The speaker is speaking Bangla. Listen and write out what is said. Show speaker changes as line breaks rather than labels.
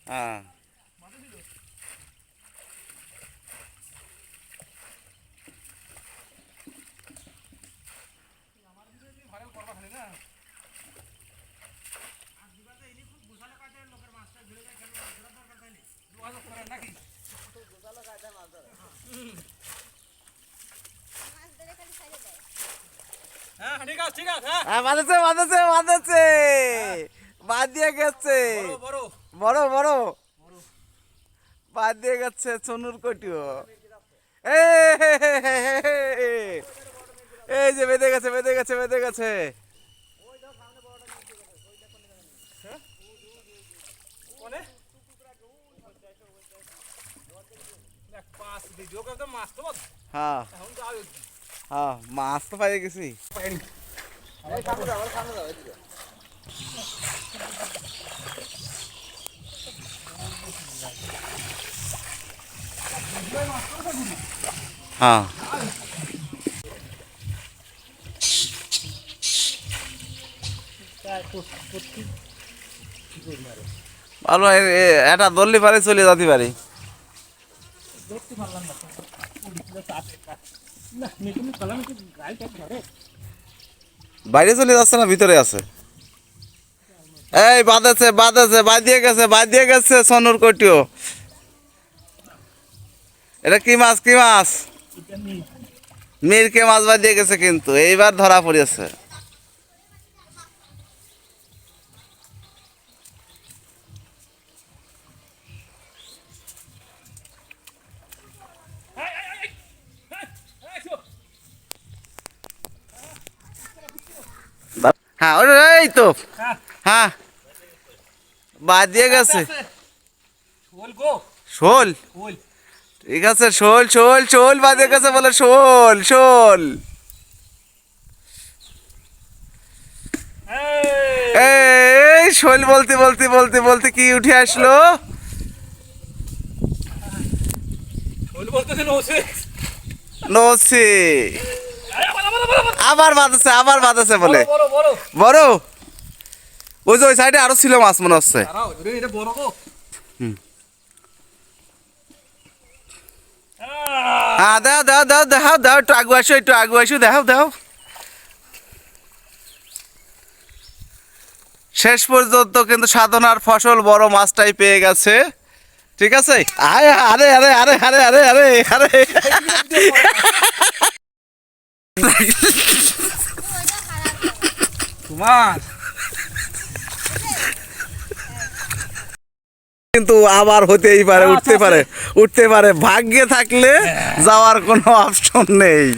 হ্যাঁ বাঁধেছে বাঁধেছে বাঁধেছে বাদ দিয়ে গেছে বড় বড় বাদ দিয়ে গেছে সোনুর কটিও এই যে বেঁধে গেছে বেঁধে গেছে বেঁধে গেছে হ্যাঁ হ্যাঁ মাছ তো পাই গেছি হ্যাঁ ভালো এটা ধরলে পারে চলে যেতে পারি বাইরে চলে যাচ্ছে না ভিতরে আছে এই বাঁধেছে বাঁধেছে বাঁধিয়ে গেছে সোনুর কটিও এটা কি মাছ কি মাছ মিরকে মাছ বাঁধিয়ে গেছে কিন্তু এইবার ধরা পড়েছে হ্যাঁ এই তো হ্যাঁ বাঁধিয়ে গেছে শোল ঠিক আছে শোল শোল শোল বাঁধিয়ে গেছে বলে শোল শোল এই শোল বলতে বলতে বলতে বলতে কি উঠে আসলো নসি আবার বাঁধেছে বলে বড় ওই যে ওই সাইডে আরো ছিল মাছ মনে হচ্ছে হ্যাঁ দাও দাও দাও দেখাও দাও একটু আগুয়াশো দেখাও দেখাও শেষ পর্যন্ত কিন্তু সাধনার ফসল বড় মাছটাই পেয়ে গেছে ঠিক আছে আরে আরে আরে আরে আরে আরে আরে আরে তোমার কিন্তু আবার হতেই পারে উঠতে পারে ভাগ্যে থাকলে যাওয়ার কোনো অপশন নেই